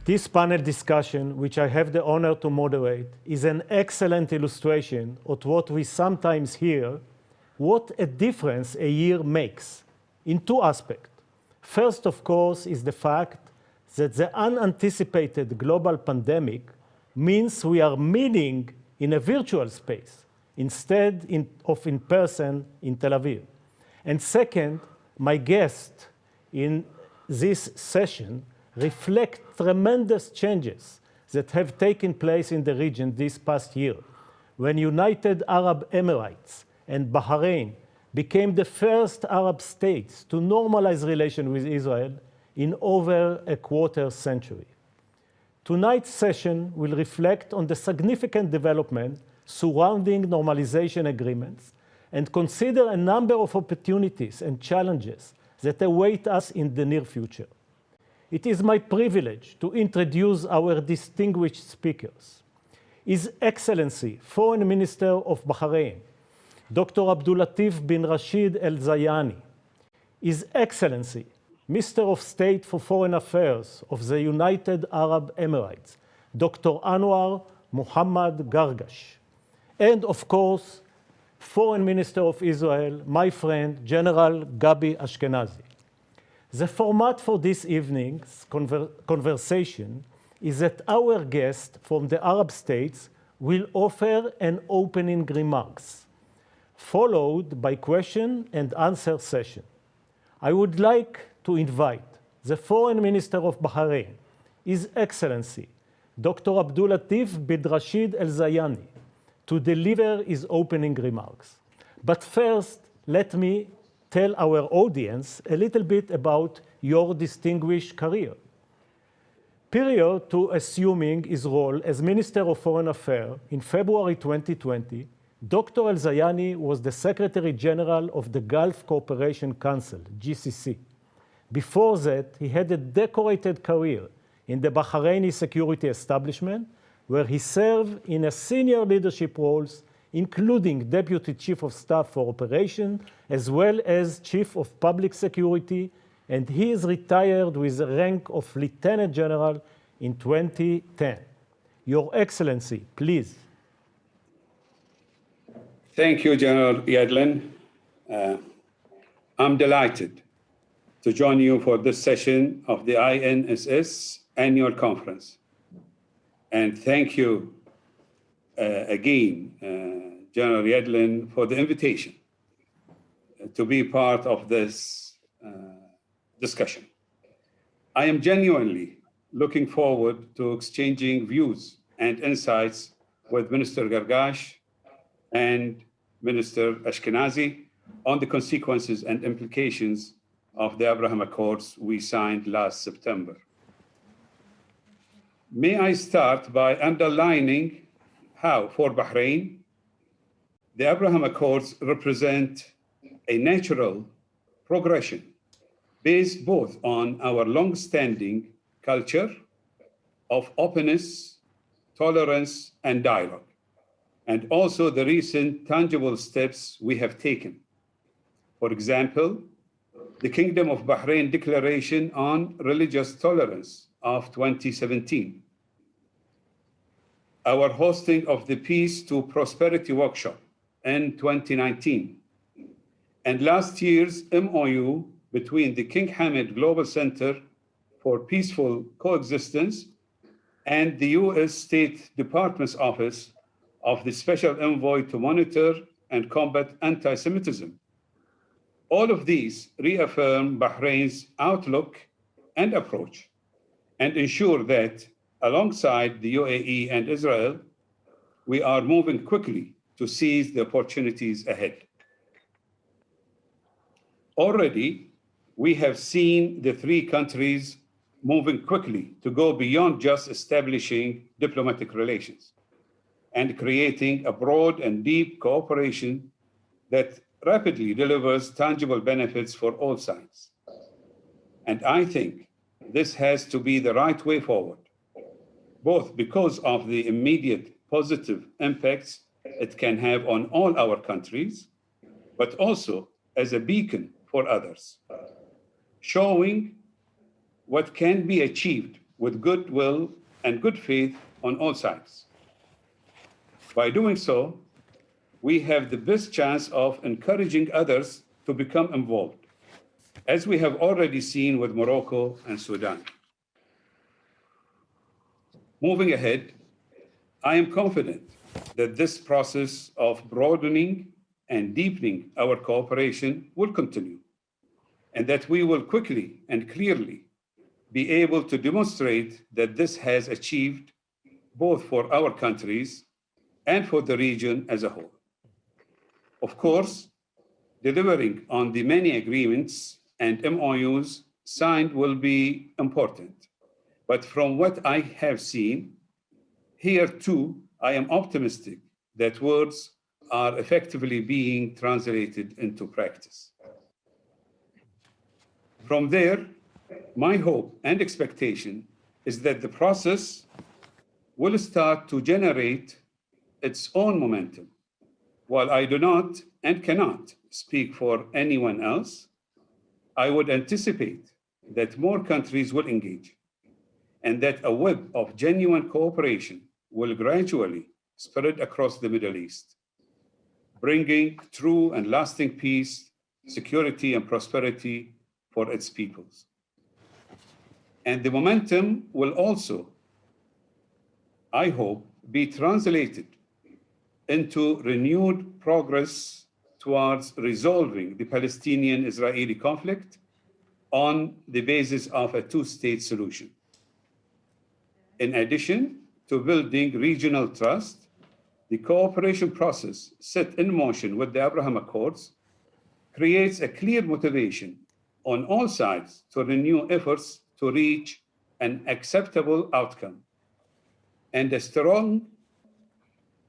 This panel discussion, which I have the honor to moderate, is an excellent illustration of what we sometimes hear, what a difference a year makes, in two aspects. First, of course, is the fact that the unanticipated global pandemic means we are meeting in a virtual space instead of in person in Tel Aviv. And second, my guests in this session reflect tremendous changes that have taken place in the region this past year, when United Arab Emirates and Bahrain became the first Arab states to normalize relations with Israel in over a quarter century. Tonight's session will reflect on the significant development surrounding normalization agreements and consider a number of opportunities and challenges that await us in the near future. It is my privilege to introduce our distinguished speakers. His Excellency, Foreign Minister of Bahrain, Dr. Abdullattif bin Rashid al-Zayani. His Excellency, Minister of State for Foreign Affairs of the United Arab Emirates, Dr. Anwar Muhammad Qurqash. And of course, Foreign Minister of Israel, my friend, General Jabby Ashkenazi. The format for this evening's conversation is that our guest from the Arab states will offer an opening remarks, followed by question and answer session. I would like to invite the Foreign Minister of Bahrain, His Excellency, Dr. Abdullattif bin Rashid al-Zayani, to deliver his opening remarks. But first, let me tell our audience a little bit about your distinguished career. Prior to assuming his role as Minister of Foreign Affairs in February 2020, Dr. al-Zayani was the Secretary General of the Gulf Cooperation Council, GCC. Before that, he had a decorated career in the Bahraini security establishment, where he served in a senior leadership roles, including Deputy Chief of Staff for Operations, as well as Chief of Public Security, and he is retired with the rank of Lieutenant General in 2010. Your Excellency, please. Thank you, General Yadlin. I'm delighted to join you for this session of the INSS Annual Conference. And thank you again, General Yadlin, for the invitation to be part of this discussion. I am genuinely looking forward to exchanging views and insights with Minister Qurqash and Minister Ashkenazi on the consequences and implications of the Abraham Accords we signed last September. May I start by underlining how, for Bahrain, the Abraham Accords represent a natural progression based both on our long-standing culture of openness, tolerance, and dialogue, and also the recent tangible steps we have taken. For example, the Kingdom of Bahrain Declaration on Religious Tolerance of 2017, our hosting of the Peace to Prosperity Workshop in 2019, and last year's MOU between the King Hamad Global Center for Peaceful Coexistence and the U.S. State Department's Office of the Special Envoy to Monitor and Combat Anti-Semitism. All of these reaffirm Bahrain's outlook and approach and ensure that, alongside the UAE and Israel, we are moving quickly to seize the opportunities ahead. Already, we have seen the three countries moving quickly to go beyond just establishing diplomatic relations and creating a broad and deep cooperation that rapidly delivers tangible benefits for all sides. And I think this has to be the right way forward, both because of the immediate positive impacts it can have on all our countries, but also as a beacon for others, showing what can be achieved with goodwill and good faith on all sides. By doing so, we have the best chance of encouraging others to become involved, as we have already seen with Morocco and Sudan. Moving ahead, I am confident that this process of broadening and deepening our cooperation will continue, and that we will quickly and clearly be able to demonstrate that this has achieved both for our countries and for the region as a whole. Of course, delivering on the many agreements and MOUs signed will be important. But from what I have seen, here too, I am optimistic that words are effectively being translated into practice. From there, my hope and expectation is that the process will start to generate its own momentum. While I do not and cannot speak for anyone else, I would anticipate that more countries will engage, and that a web of genuine cooperation will gradually spread across the Middle East, bringing true and lasting peace, security, and prosperity for its peoples. And the momentum will also, I hope, be translated into renewed progress towards resolving the Palestinian-Israeli conflict on the basis of a two-state solution. In addition to building regional trust, the cooperation process set in motion with the Abraham Accords creates a clear motivation on all sides to renew efforts to reach an acceptable outcome, and a strong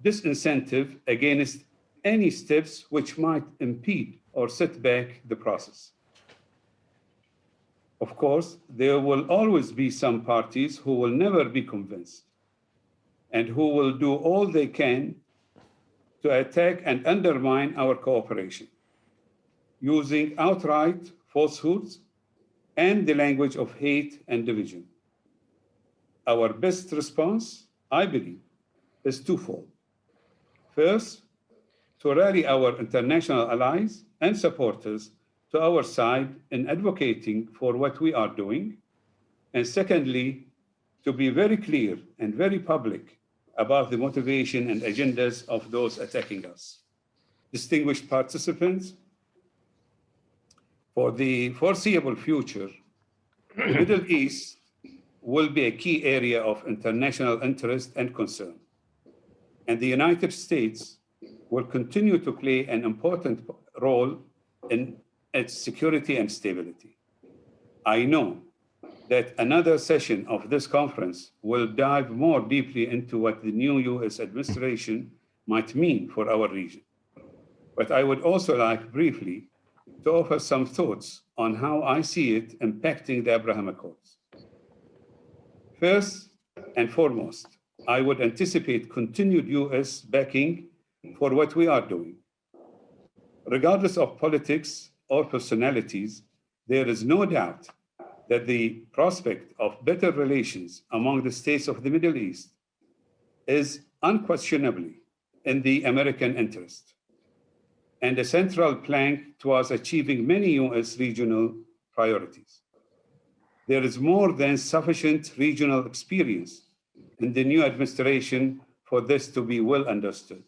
disincentive against any steps which might impede or set back the process. Of course, there will always be some parties who will never be convinced and who will do all they can to attack and undermine our cooperation, using outright falsehoods and the language of hate and division. Our best response, I believe, is twofold. First, to rally our international allies and supporters to our side in advocating for what we are doing. And secondly, to be very clear and very public about the motivation and agendas of those attacking us. Distinguished participants, for the foreseeable future, the Middle East will be a key area of international interest and concern. And the United States will continue to play an important role in its security and stability. I know that another session of this conference will dive more deeply into what the new US administration might mean for our region. But I would also like briefly to offer some thoughts on how I see it impacting the Abraham Accords. First and foremost, I would anticipate continued US backing for what we are doing. Regardless of politics or personalities, there is no doubt that the prospect of better relations among the states of the Middle East is unquestionably in the American interest, and a central plank towards achieving many US regional priorities. There is more than sufficient regional experience in the new administration for this to be well understood.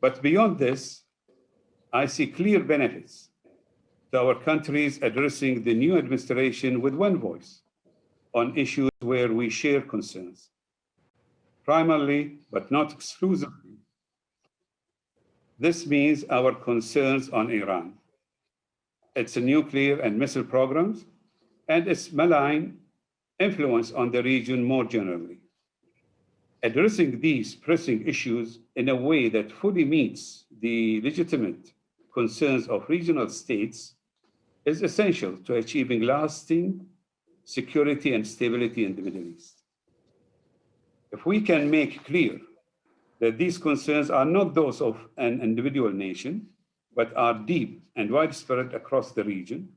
But beyond this, I see clear benefits to our countries addressing the new administration with one voice on issues where we share concerns. Primarily, but not exclusively, this means our concerns on Iran, its nuclear and missile programs, and its malign influence on the region more generally. Addressing these pressing issues in a way that fully meets the legitimate concerns of regional states is essential to achieving lasting security and stability in the Middle East. If we can make clear that these concerns are not those of an individual nation, but are deep and widespread across the region,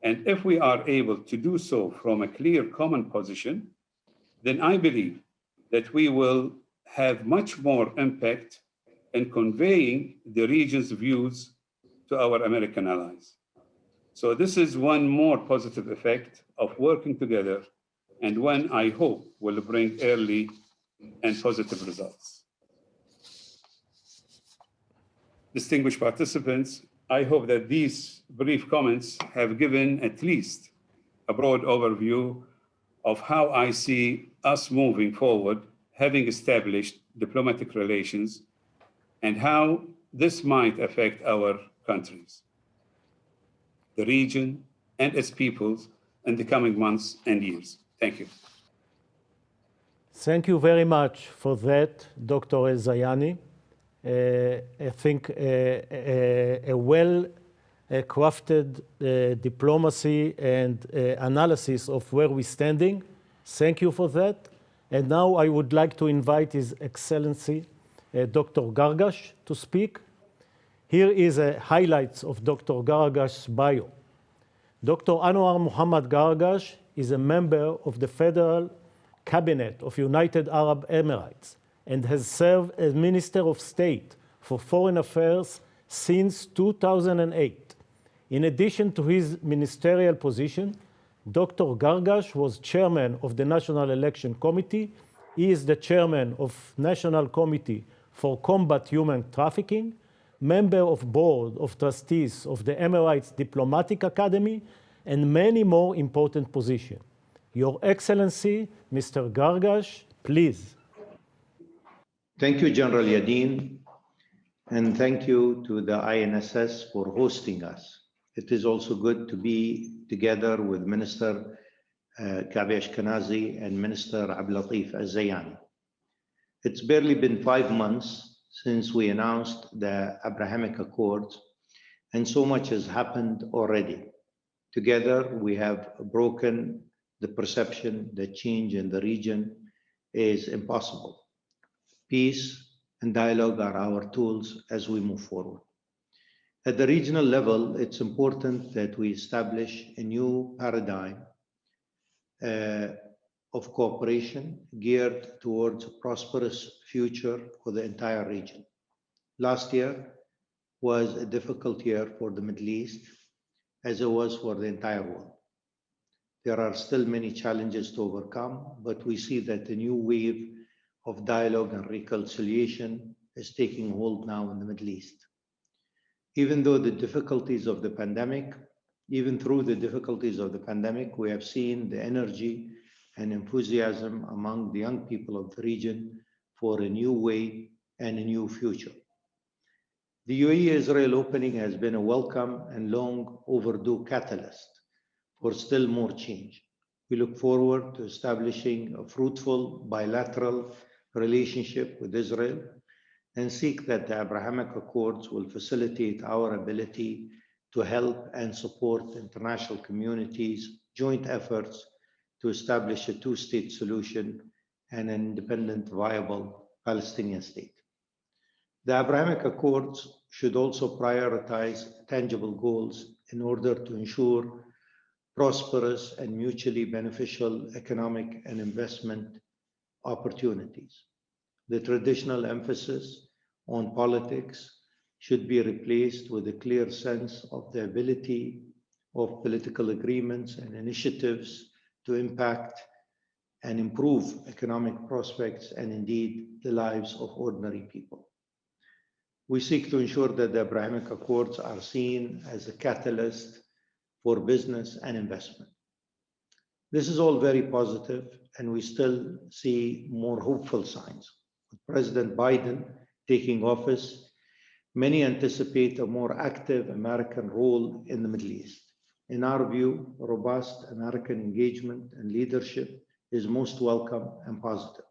And if we are able to do so from a clear common position, then I believe that we will have much more impact in conveying the region's views to our American allies. So this is one more positive effect of working together, and one I hope will bring early and positive results. Distinguished participants, I hope that these brief comments have given at least a broad overview of how I see us moving forward, having established diplomatic relations, and how this might affect our countries, the region, and its peoples in the coming months and years. Thank you. Thank you very much for that, Dr. Ziani. I think a well-crafted diplomacy and analysis of where we're standing. Thank you for that. And now I would like to invite His Excellency, Dr. Qurqash, to speak. Here is highlights of Dr. Qurqash's bio. Dr. Anwar Muhammad Qurqash is a member of the Federal Cabinet of United Arab Emirates and has served as Minister of State for Foreign Affairs since 2008. In addition to his ministerial position, Dr. Qurqash was chairman of the National Election Committee. He is the chairman of National Committee for Combat Human Trafficking, member of Board of Trustees of the Emirates Diplomatic Academy, and many more important positions. Your Excellency, Mr. Qurqash, please. Thank you, General Yadin, and thank you to the INSS for hosting us. It is also good to be together with Minister Jabby Ashkenazi and Minister Abdallatif الزياني. It's barely been 5 months since we announced the Abrahamic Accords, and so much has happened already. Together, we have broken the perception that change in the region is impossible. Peace and dialogue are our tools as we move forward. At the regional level, it's important that we establish a new paradigm of cooperation geared towards a prosperous future for the entire region. Last year was a difficult year for the Middle East, as it was for the entire world. There are still many challenges to overcome, but we see that the new wave of dialogue and reconciliation is taking hold now in the Middle East. Even through the difficulties of the pandemic, we have seen the energy and enthusiasm among the young people of the region for a new way and a new future. The UAE-Israel opening has been a welcome and long overdue catalyst for still more change. We look forward to establishing a fruitful bilateral relationship with Israel and seek that the Abrahamic Accords will facilitate our ability to help and support international communities' joint efforts to establish a two-state solution and an independent, viable Palestinian state. The Abrahamic Accords should also prioritize tangible goals in order to ensure prosperous and mutually beneficial economic and investment opportunities. The traditional emphasis on politics should be replaced with a clear sense of the ability of political agreements and initiatives to impact and improve economic prospects and indeed the lives of ordinary people. We seek to ensure that the Abrahamic Accords are seen as a catalyst for business and investment. This is all very positive, and we still see more hopeful signs. With President Biden taking office, many anticipate a more active American role in the Middle East. In our view, robust American engagement and leadership is most welcome and positive.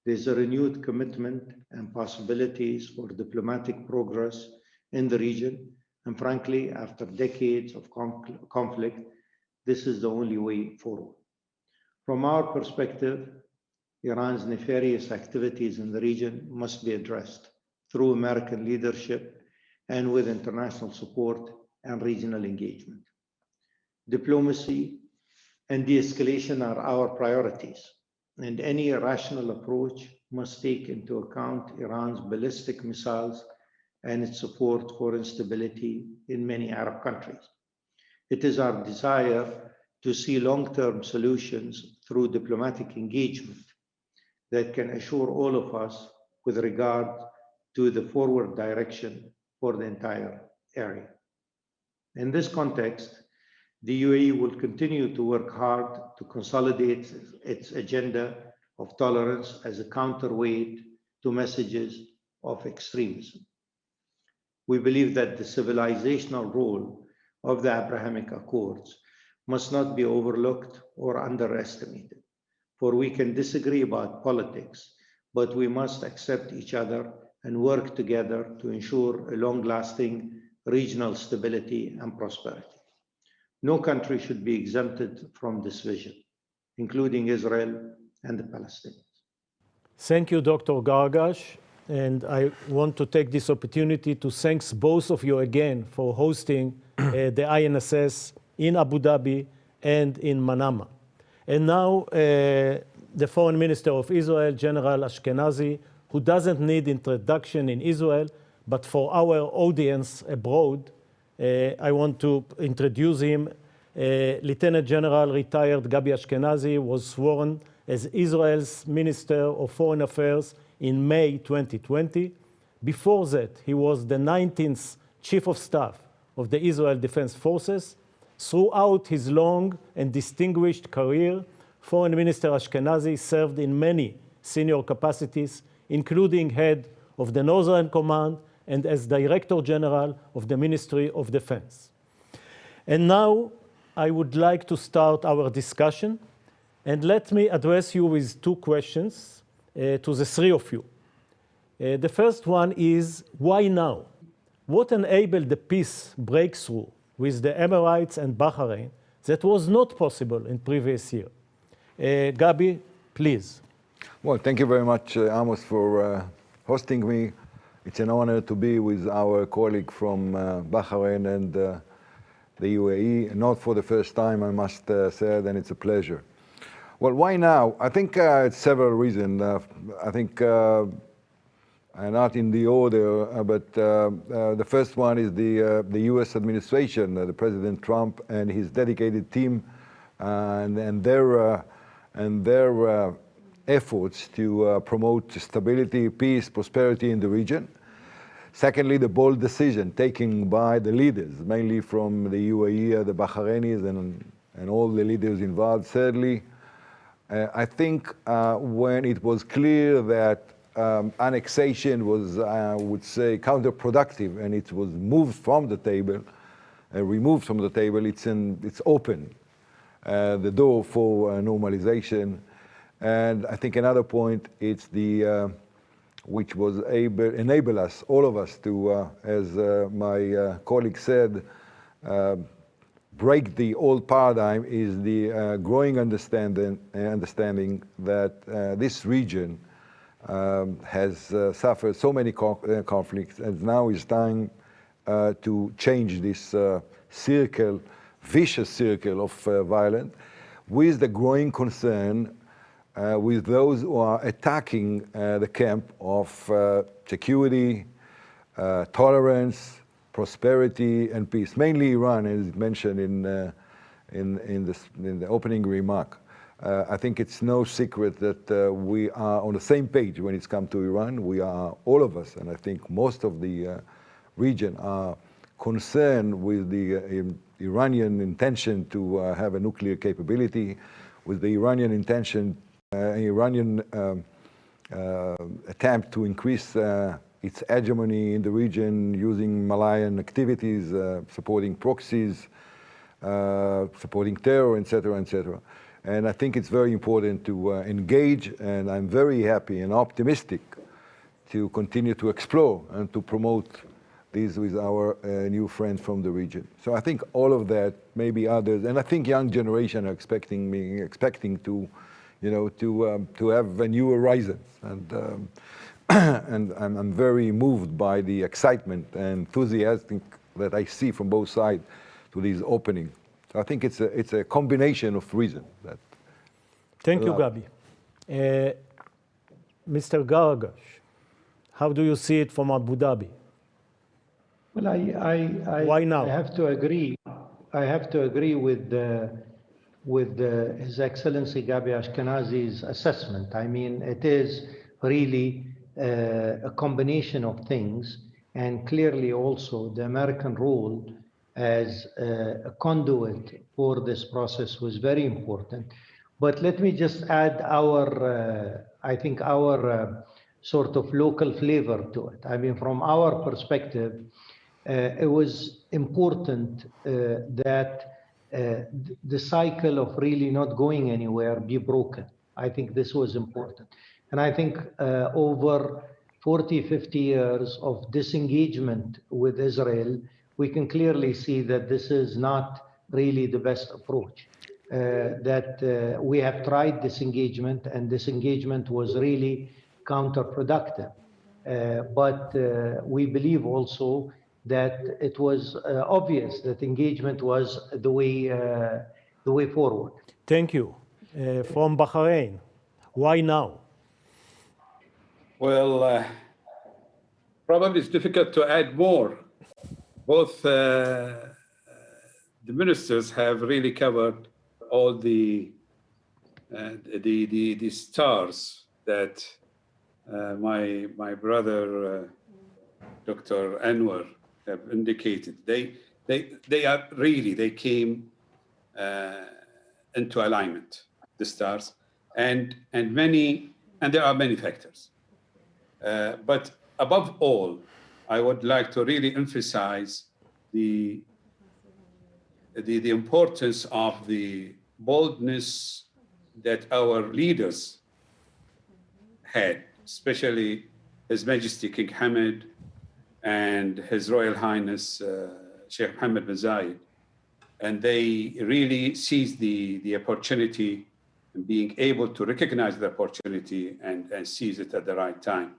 There's a renewed commitment and possibilities for diplomatic progress in the region, and frankly, after decades of conflict, this is the only way forward. From our perspective, Iran's nefarious activities in the region must be addressed through American leadership and with international support and regional engagement. Diplomacy and de-escalation are our priorities, and any rational approach must take into account Iran's ballistic missiles and its support for instability in many Arab countries. It is our desire to see long-term solutions through diplomatic engagement that can assure all of us with regard to the forward direction for the entire area. In this context, the UAE will continue to work hard to consolidate its agenda of tolerance as a counterweight to messages of extremism. We believe that the civilizational role of the Abrahamic Accords must not be overlooked or underestimated, for we can disagree about politics, but we must accept each other and work together to ensure a long-lasting regional stability and prosperity. No country should be exempted from this vision, including Israel and the Palestinians. Thank you, Dr. Qurqash. And I want to take this opportunity to thank both of you again for hosting the INSS in Abu Dhabi and in Manama. And now the Foreign Minister of Israel, General Ashkenazi, who doesn't need introduction in Israel, but for our audience abroad, I want to introduce him. Lieutenant General retired Gabby Ashkenazi was sworn as Israel's Minister of Foreign Affairs in May 2020. Before that, he was the 19th Chief of Staff of the Israel Defense Forces. Throughout his long and distinguished career, Foreign Minister Ashkenazi served in many senior capacities, including head of the Northern Command and as Director General of the Ministry of Defense. And now I would like to start our discussion, and let me address you with two questions to the three of you. The first one is, why now? What enabled the peace breakthrough with the Emirates and Bahrain that was not possible in previous year? Gabby, please. Well, thank you very much, Amos, for hosting me. It's an honor to be with our colleague from Bahrain and the UAE. Not for the first time, I must say, and it's a pleasure. Well, why now? I think it's several reasons. I think not in the order, but the first one is the U.S. administration, the President Trump and his dedicated team, and their efforts to promote stability, peace, prosperity in the region. Secondly, the bold decision taken by the leaders, mainly from the UAE, the Bahrainis, and all the leaders involved. Thirdly, I think when it was clear that annexation was, I would say, counterproductive, and it was moved from the table, removed from the table, it's open the door for normalization. And I think another point, it's the which was enable us, all of us, to, as my colleague said, break the old paradigm, is the growing understanding that this region has suffered so many conflicts, and now it's time to change this vicious circle of violence, with the growing concern with those who are attacking the camp of security, tolerance, prosperity, and peace. Mainly Iran, as mentioned in the opening remark. I think it's no secret that we are on the same page when it's come to Iran. We are, all of us, and I think most of the region are concerned with the Iranian intention to have a nuclear capability, with the Iranian intention, Iranian attempt to increase its hegemony in the region using Malayan activities, supporting proxies, supporting terror, etc., etc. And I think it's very important to engage, and I'm very happy and optimistic to continue to explore and to promote these with our new friends from the region. So I think all of that, maybe others, and I think young generation are expecting to, you know, to have a new horizons. And I'm very moved by the excitement and enthusiasm that I see from both sides to these openings. I think it's a combination of reasons. Thank you, Gabi. Mr. Qurqash, how do you see it from Abu Dhabi? Well, Why now? I have to agree. I have to agree with His Excellency Gabi Ashkenazi's assessment. I mean, it is really a combination of things, and clearly also the American role as a conduit for this process was very important. But let me just add I think our sort of local flavor to it. I mean, from our perspective, it was important that the cycle of really not going anywhere be broken. I think this was important. And I think over 40, 50 years of disengagement with Israel, we can clearly see that this is not really the best approach. That we have tried disengagement, and disengagement was really counterproductive. But we believe also that it was obvious that engagement was the way forward. Thank you. From Bahrain, why now? Well, probably it's difficult to add more. Both the ministers have really covered all the stars that my brother Dr. Anwar have indicated. They came into alignment, the stars, and there are many factors. But above all, I would like to really emphasize the importance of the boldness that our leaders had, especially His Majesty King Hamad and His Royal Highness Sheikh Mohammed bin Zayed. And they really seized the opportunity and being able to recognize the opportunity and seize it at the right time.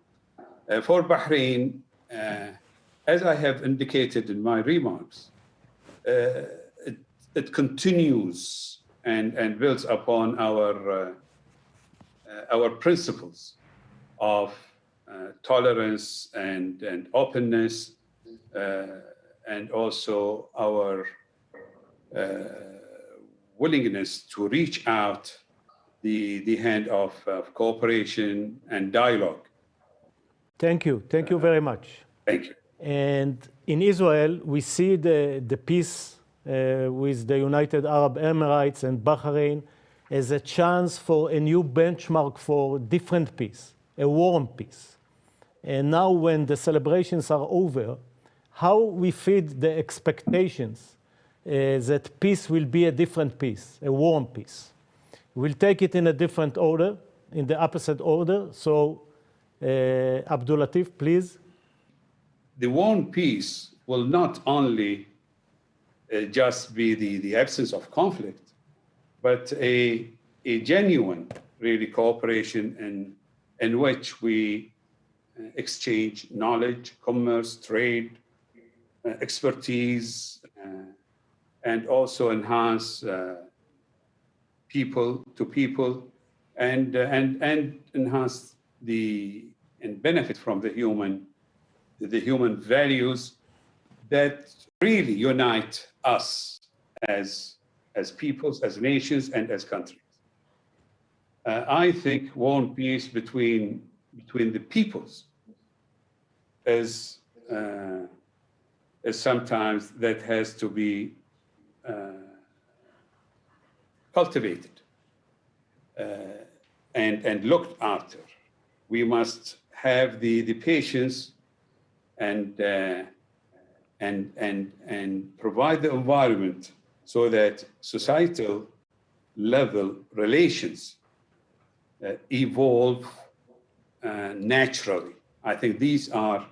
For Bahrain, as I have indicated in my remarks, it continues and builds upon our principles of tolerance and openness, and also our willingness to reach out the hand of cooperation and dialogue. Thank you. Thank you very much. Thank you. And in Israel, we see the peace with the United Arab Emirates and Bahrain as a chance for a new benchmark for different peace, a warm peace. And now when the celebrations are over, how we feed the expectations that peace will be a different peace, a warm peace. We'll take it in a different order, in the opposite order. So, Abdullattif, please. The warm peace will not only just be the absence of conflict, but a genuine, really, cooperation in which we exchange knowledge, commerce, trade, expertise, and also enhance people to people, and enhance and benefit from the human values that really unite us as peoples, as nations, and as countries. I think warm peace between the peoples is sometimes that has to be cultivated and looked after. We must have the patience and provide the environment so that societal level relations evolve naturally. I think these are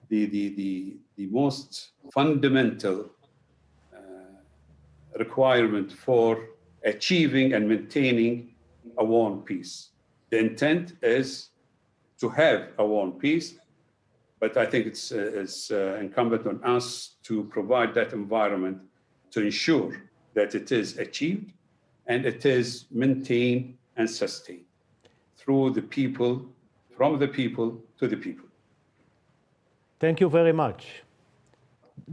the most fundamental requirement for achieving and maintaining a warm peace. The intent is to have a warm peace, but I think it's incumbent on us to provide that environment to ensure that it is achieved and it is maintained and sustained through the people, from the people to the people. Thank you very much.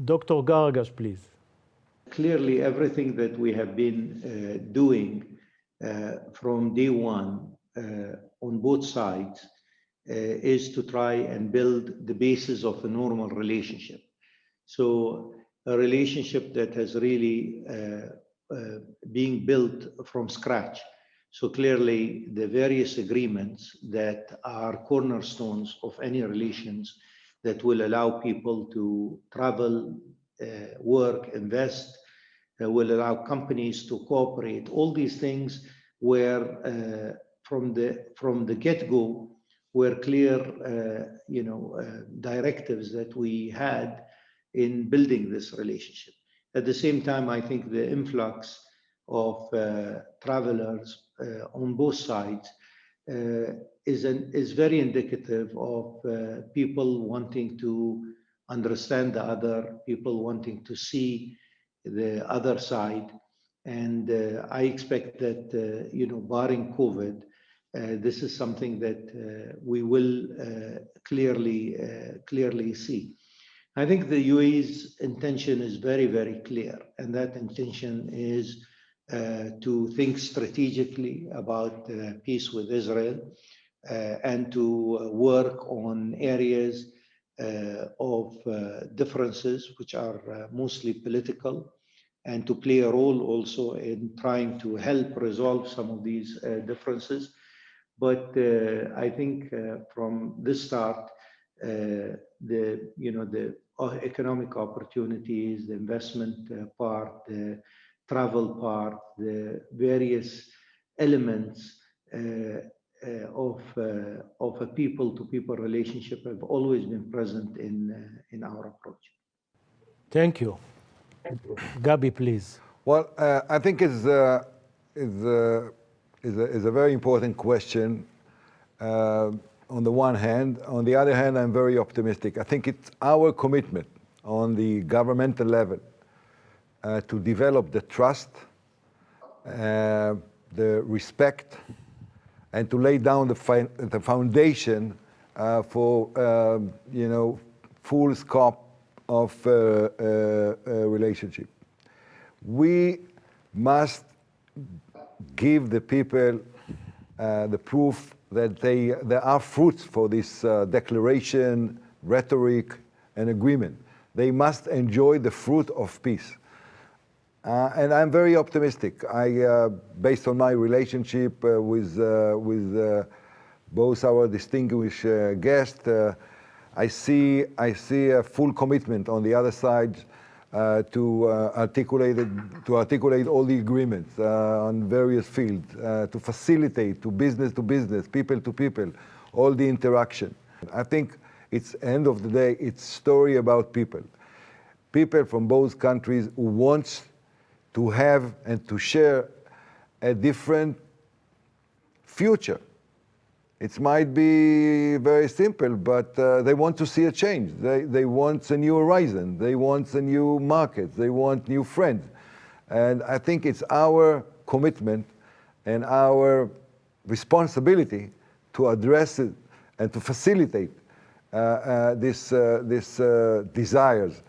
Dr. Qurqash, please. Clearly, everything that we have been doing from day one on both sides is to try and build the basis of a normal relationship. So a relationship that has really being built from scratch. So clearly the various agreements that are cornerstones of any relations that will allow people to travel, work, invest, will allow companies to cooperate. All these things were from the get-go were clear, directives that we had in building this relationship. At the same time, I think the influx of travelers on both sides is very indicative of people wanting to understand the other, people wanting to see the other side. And I expect that, barring COVID, this is something that we will clearly see. I think the UAE's intention is very, very clear, and that intention is to think strategically about peace with Israel and to work on areas of differences which are mostly political, and to play a role also in trying to help resolve some of these differences. But I think from the start, the economic opportunities, the investment part, the travel part, the various elements of a people-to-people relationship have always been present in our approach. Thank you. Jابy, please. Well, I think it's a very important question on the one hand. On the other hand, I'm very optimistic. I think it's our commitment on the governmental level to develop the trust, the respect, and to lay down the foundation for full scope of relationship. We must give the people the proof that there are fruits for this declaration, rhetoric, and agreement. They must enjoy the fruit of peace. And I'm very optimistic. Based on my relationship with both our distinguished guests, I see a full commitment on the other side to articulate all the agreements on various fields, to facilitate to business, people to people, all the interaction. I think it's end of the day, it's story about people. People from both countries who want to have and to share a different future. It might be very simple, but they want to see a change. They want a new horizon. They want a new market. They want new friends. And I think it's our commitment and our responsibility to address it and to facilitate these desires.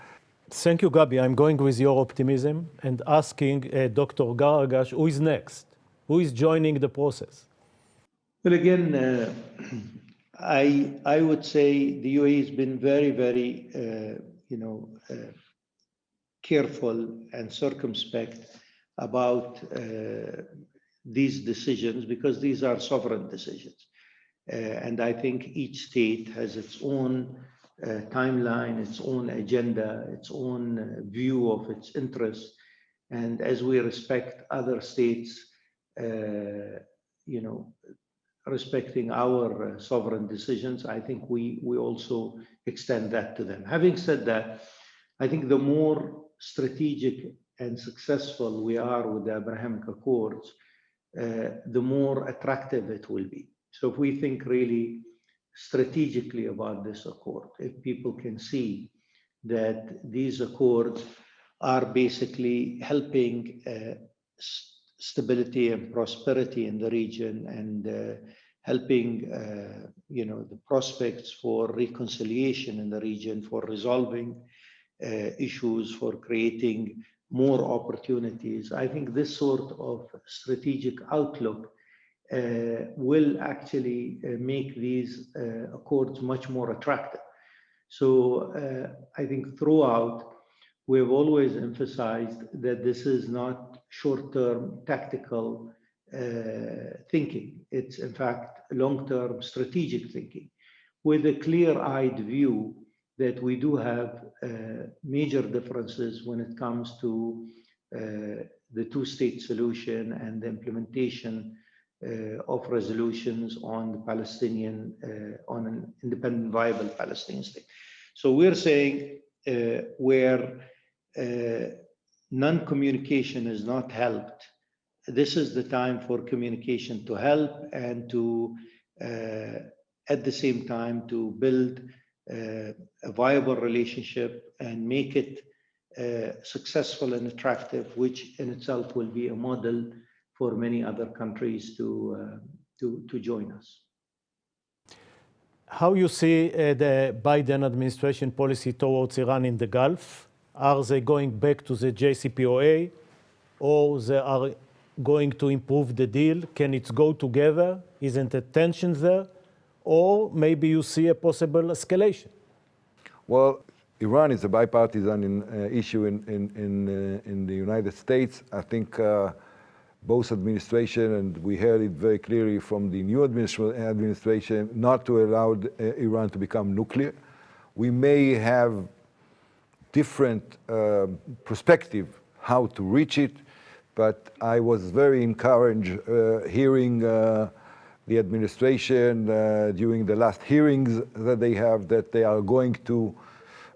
Thank you, Jابy. I'm going with your optimism and asking Dr. Qurqash, who is next? Who is joining the process? Well, again, I would say the UAE has been very, very, careful and circumspect about these decisions, because these are sovereign decisions. And I think each state has its own timeline, its own agenda, its own view of its interests. And as we respect other states, respecting our sovereign decisions, I think we also extend that to them. Having said that, I think the more strategic and successful we are with the Abrahamic Accords, the more attractive it will be. So if we think really strategically about this accord, if people can see that these accords are basically helping stability and prosperity in the region and helping the prospects for reconciliation in the region, for resolving issues, for creating more opportunities. I think this sort of strategic outlook will actually make these accords much more attractive. So I think throughout, we've always emphasized that this is not short-term tactical thinking. It's in fact long-term strategic thinking with a clear-eyed view that we do have major differences when it comes to the two-state solution and the implementation of resolutions on the Palestinian, on an independent, viable Palestinian state. So we're saying where non-communication is not helped, this is the time for communication to help and to, at the same time, to build a viable relationship and make it successful and attractive, which in itself will be a model for many other countries to join us. How you see the Biden administration policy towards Iran in the Gulf? Are they going back to the JCPOA, or they are going to improve the deal? Can it go together? Isn't there tension there? Or maybe you see a possible escalation? Well, Iran is a bipartisan issue in the United States. I think both administration, and we heard it very clearly from the new administration, not to allow Iran to become nuclear. We may have different perspective how to reach it, but I was very encouraged hearing the administration during the last hearings that they have, that they are going to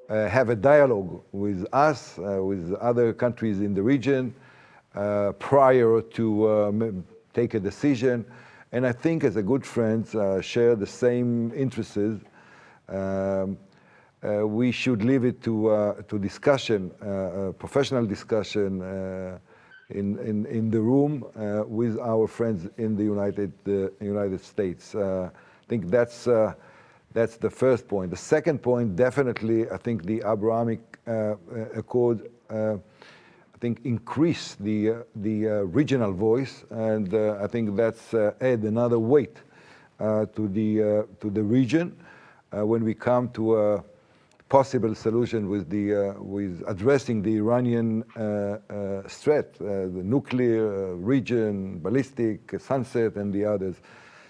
have a dialogue with us, with other countries in the region, prior to take a decision. And I think as a good friends share the same interests. We should leave it to discussion, professional discussion in the room with our friends in the United States. I think that's the first point. The second point, definitely, I think the Abrahamic Accord, I think, increase the regional voice, and I think that's add another weight to the region when we come to a possible solution with addressing the Iranian threat, the nuclear region, ballistic, sunset, and the others.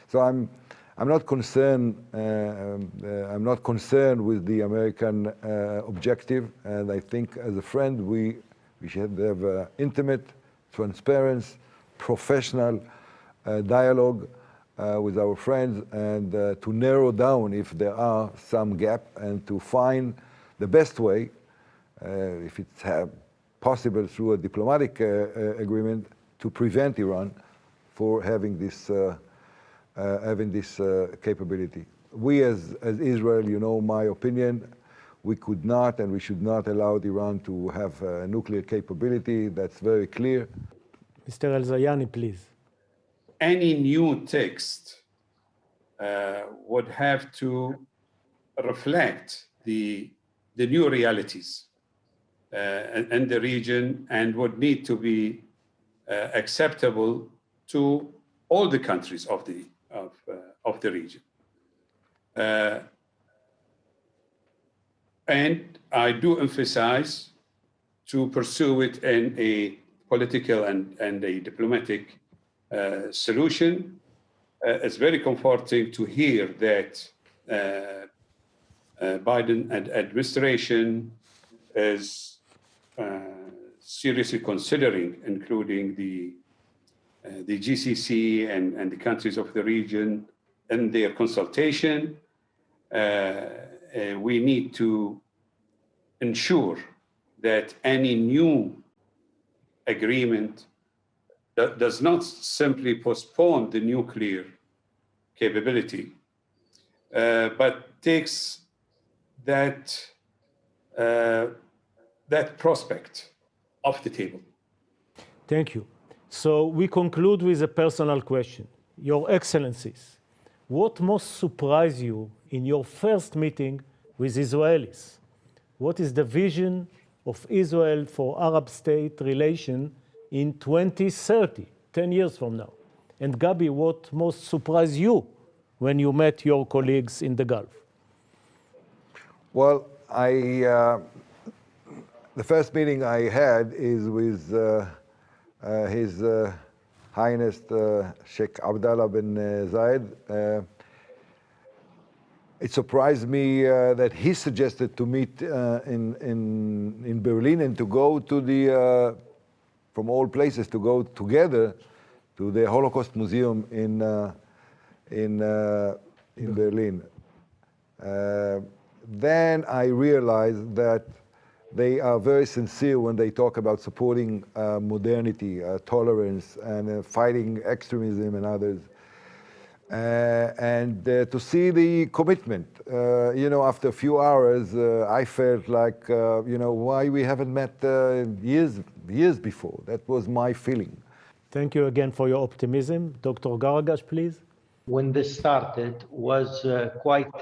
So I'm not concerned. I'm not concerned with the American objective, and I think as a friend we should have intimate, transparent, professional dialogue with our friends, and to narrow down if there are some gap, and to find the best way, if it's possible through a diplomatic agreement, to prevent Iran for having this capability. We as Israel, you know my opinion, we could not and we should not allow Iran to have a nuclear capability. That's very clear. Mr. El-Zayani, please. Any new text would have to reflect the new realities in the region, and would need to be acceptable to all the countries of the region. And I do emphasize to pursue it in a political and a diplomatic solution. It's very comforting to hear that Biden administration is seriously considering including the GCC and the countries of the region in their consultation. We need to ensure that any new agreement does not simply postpone the nuclear capability, but takes that prospect off the table. Thank you. So we conclude with a personal question. Your Excellencies, what most surprised you in your first meeting with Israelis? What is the vision of Israel for Arab-state relation in 2030, 10 years from now? And Gabi, what most surprised you when you met your colleagues in the Gulf? Well, the first meeting I had is with His Highness Sheikh Abdullah bin Zayed. It surprised me that he suggested to meet in Berlin and to go to the, from all places, to go together to the Holocaust Museum in Berlin. Then I realized that they are very sincere when they talk about supporting modernity, tolerance, and fighting extremism and others. And to see the commitment, you know, after a few hours, I felt like, you know, why we haven't met years before. That was my feeling. Thank you again for your optimism. Dr. Qurqash, please. When this started was quite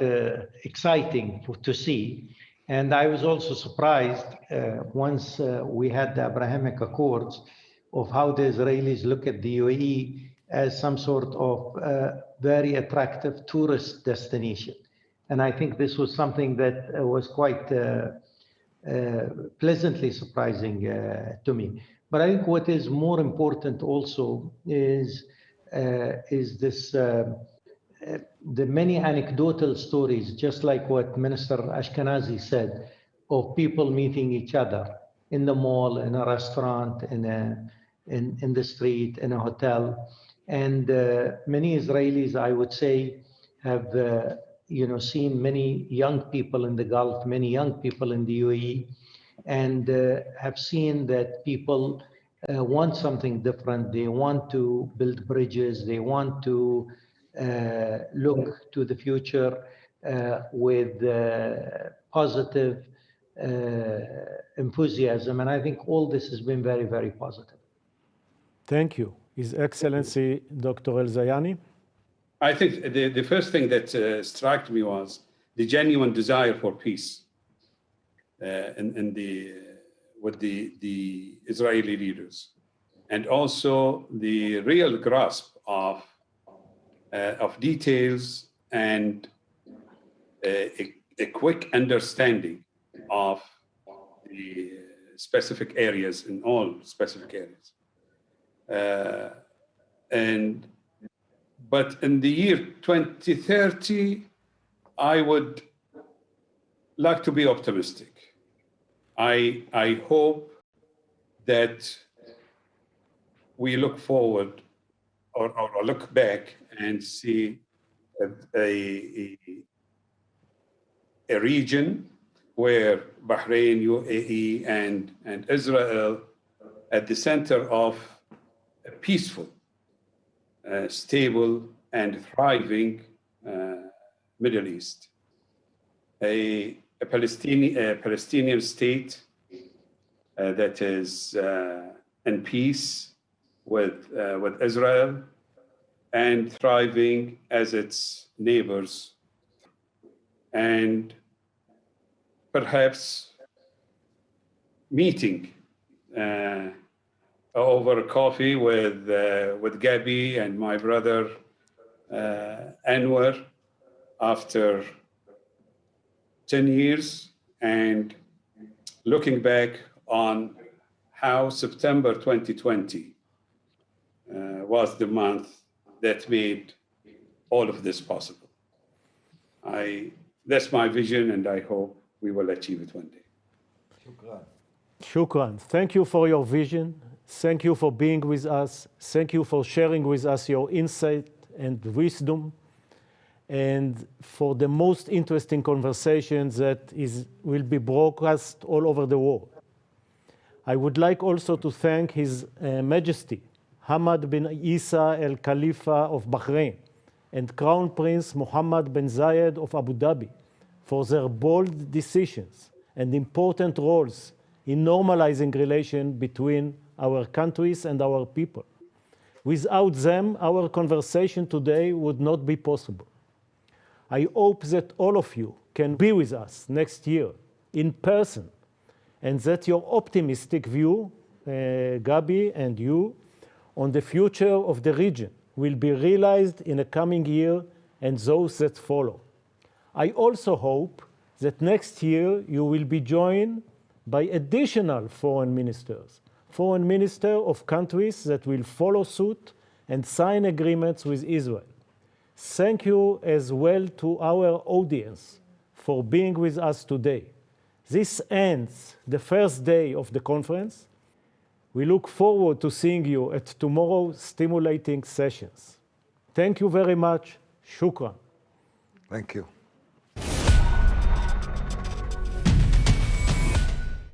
exciting to see. And I was also surprised once we had the Abrahamic Accords of how the Israelis look at the UAE as some sort of very attractive tourist destination. And I think this was something that was quite pleasantly surprising to me. But I think what is more important also is this the many anecdotal stories, just like what Minister Ashkenazi said, of people meeting each other in the mall, in a restaurant, in the street, in a hotel. And many Israelis, I would say, have you know, seen many young people in the Gulf, many young people in the UAE, and have seen that people want something different. They want to build bridges. They want to look to the future with positive enthusiasm. And I think all this has been very, very positive. Thank you. His Excellency, Dr. El-Zayani. I think the first thing that struck me was the genuine desire for peace with the Israeli leaders, and also the real grasp of details and a quick understanding of the specific areas, in all specific areas. But in the year 2030, I would like to be optimistic. I hope that we look forward or look back and see a region where Bahrain, UAE, and Israel at the center of a peaceful, stable, and thriving Middle East. A Palestinian state that is in peace with Israel and thriving as its neighbors, and perhaps meeting over coffee with Jabby and my brother Anwar after 10 years, and looking back on how September 2020 was the month that made all of this possible. That's my vision, and I hope we will achieve it one day. Shukran. Thank you for your vision. Thank you for being with us. Thank you for sharing with us your insight and wisdom, and for the most interesting conversations that will be broadcast all over the world. I would like also to thank His Majesty Hamad bin Isa Al Khalifa of Bahrain and Crown Prince Mohammed bin Zayed of Abu Dhabi for their bold decisions and important roles in normalizing relations between our countries and our people. Without them, our conversation today would not be possible. I hope that all of you can be with us next year in person, and that your optimistic view, Gabi and you, on the future of the region will be realized in the coming year and those that follow. I also hope that next year you will be joined by additional foreign ministers of countries that will follow suit and sign agreements with Israel. Thank you as well to our audience for being with us today. This ends the first day of the conference. We look forward to seeing you at tomorrow's stimulating sessions. Thank you very much. Shukran. Thank you.